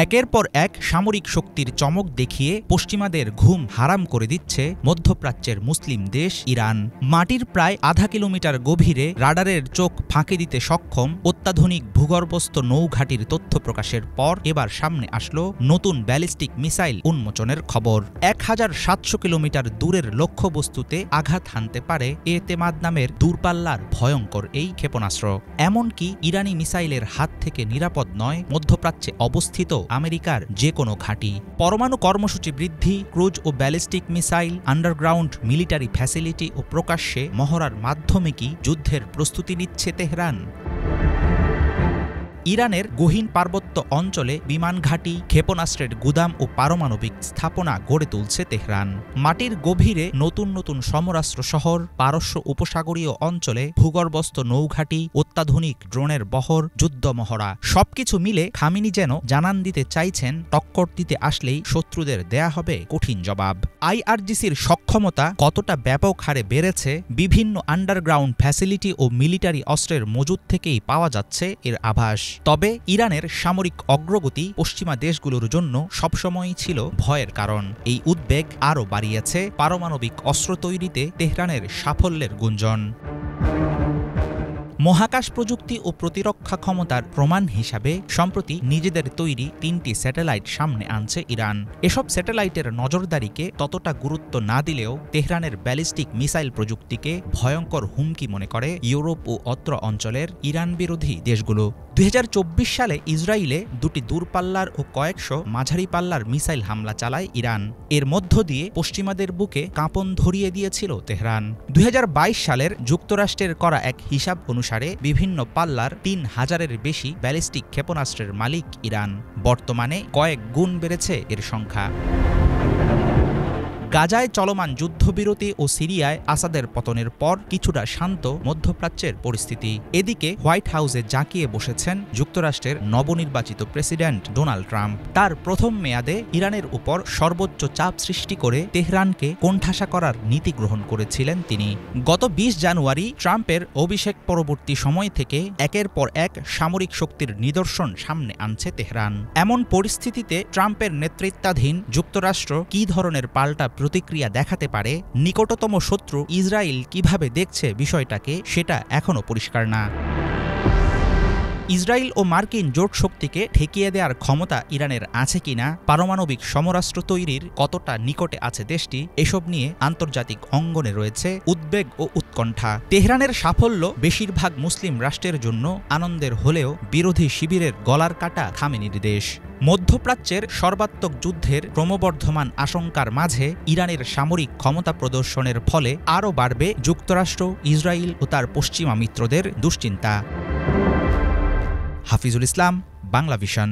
একের পর এক সামরিক শক্তির চমক দেখিয়ে পশ্চিমাদের ঘুম হারাম করে দিচ্ছে মধ্যপ্রাচ্যের মুসলিম দেশ ইরান। মাটির প্রায় আধা কিলোমিটার গভীরে রাডারের চোখ ফাঁকি দিতে সক্ষম অত্যাধুনিক ভূগর্ভস্থ নৌঘাটির তথ্য প্রকাশের পর এবার সামনে আসলো নতুন ব্যালিস্টিক মিসাইল উন্মোচনের খবর। 1700 কিলোমিটার দূরের লক্ষ্যবস্তুতে আঘাত হানতে পারে এতেমাদ নামের দূরপাল্লার ভয়ঙ্কর এই ক্ষেপণাস্ত্র। এমনকি ইরানি মিসাইলের হাত থেকে নিরাপদ নয় মধ্যপ্রাচ্যে অবস্থিত আমেরিকার যে কোনো ঘাঁটি। পরমাণু কর্মসূচি বৃদ্ধি, ক্রুজ ও ballistic missile, underground military facility ও প্রকাশ্যে মহড়ার মাধ্যমে কি যুদ্ধের প্রস্তুতি নিচ্ছে তেহরান? ইরানের গহীন পার্বত্য অঞ্চলে বিমান ঘাঁটি, ক্ষেপণাস্ত্রের গুদাম ও পারমাণবিক স্থাপনা গড়ে তুলছে তেহরান। মাটির গভীরে নতুন নতুন সমরাস্ত্র শহর, পারস্য উপসাগরীয় অঞ্চলে ভূগর্ভস্থ নৌঘাঁটি, অত্যাধুনিক ড্রোনের বহর, যুদ্ধ মহড়া সবকিছু মিলে খামেনি যেন জানান দিতে চাইছেন টক্কর দিতে আসলেই শত্রুদের দেয়া হবে কঠিন জবাব। আইআরজিসির সক্ষমতা কতটা ব্যাপক হারে বেড়েছে বিভিন্ন আন্ডারগ্রাউন্ড ফ্যাসিলিটি ও মিলিটারি অস্ত্রের মজুদ থেকেই পাওয়া যাচ্ছে এর আভাস। তবে ইরানের সামরিক অগ্রগতি পশ্চিমা দেশগুলোর জন্য সবসময়ই ছিল ভয়ের কারণ। এই উদ্বেগ আরও বাড়িয়েছে পারমাণবিক অস্ত্র তৈরিতে তেহরানের সাফল্যের গুঞ্জন। মহাকাশ প্রযুক্তি ও প্রতিরক্ষা ক্ষমতার প্রমাণ হিসাবে সম্প্রতি নিজেদের তৈরি 3টি স্যাটেলাইট সামনে আনছে ইরান। এসব স্যাটেলাইটের নজরদারিকে ততটা গুরুত্ব না দিলেও তেহরানের ব্যালিস্টিক মিসাইল প্রযুক্তিকে ভয়ঙ্কর হুমকি মনে করে ইউরোপ ও অত্র অঞ্চলের ইরান বিরোধী দেশগুলো। 2024 সালে ইসরায়েলে 2টি দূরপাল্লার ও কয়েকশো মাঝারি পাল্লার মিসাইল হামলা চালায় ইরান। এর মধ্য দিয়ে পশ্চিমাদের বুকে কাঁপন ধরিয়ে দিয়েছিল তেহরান। 2022 সালের যুক্তরাষ্ট্রের করা এক হিসাব অনুসারে বিভিন্ন পাল্লার 3000-এর বেশি ব্যালিস্টিক ক্ষেপণাস্ত্রের মালিক ইরান। বর্তমানে কয়েক গুণ বেড়েছে এর সংখ্যা। গাজায় চলমান যুদ্ধবিরতি ও সিরিয়ায় আসাদের পতনের পর কিছুটা শান্ত মধ্যপ্রাচ্যের পরিস্থিতি। এদিকে হোয়াইট হাউসে জাঁকিয়ে বসেছেন যুক্তরাষ্ট্রের নবনির্বাচিত প্রেসিডেন্ট ডোনাল্ড ট্রাম্প। তার প্রথম মেয়াদে ইরানের উপর সর্বোচ্চ চাপ সৃষ্টি করে তেহরানকে কোণঠাসা করার নীতি গ্রহণ করেছিলেন তিনি। গত 20 জানুয়ারি ট্রাম্পের অভিষেক পরবর্তী সময় থেকে একের পর এক সামরিক শক্তির নিদর্শন সামনে আনছে তেহরান। এমন পরিস্থিতিতে ট্রাম্পের নেতৃত্বাধীন যুক্তরাষ্ট্র কী ধরনের পাল্টা প্রতিক্রিয়া দেখাতে পারে, নিকটতম শত্রু ইসরায়েল কিভাবে দেখছে বিষয়টাকে, সেটা এখনও পরিষ্কার না। ইসরায়েল ও মার্কিন জোট শক্তিকে ঠেকিয়ে দেওয়ার ক্ষমতা ইরানের আছে কিনা, পারমাণবিক সমরাস্ত্র তৈরির কতটা নিকটে আছে দেশটি, এসব নিয়ে আন্তর্জাতিক অঙ্গনে রয়েছে উদ্বেগ ও উৎকণ্ঠা। তেহরানের সাফল্য বেশিরভাগ মুসলিম রাষ্ট্রের জন্য আনন্দের হলেও বিরোধী শিবিরের গলার কাটা খামেনির দেশ। মধ্যপ্রাচ্যের সর্বাত্মক যুদ্ধের ক্রমবর্ধমান আশঙ্কার মাঝে ইরানের সামরিক ক্ষমতা প্রদর্শনের ফলে আরও বাড়বে যুক্তরাষ্ট্র, ইসরায়েল ও তার পশ্চিমা মিত্রদের দুশ্চিন্তা। হাফিজুল ইসলাম, বাংলা ভিশন।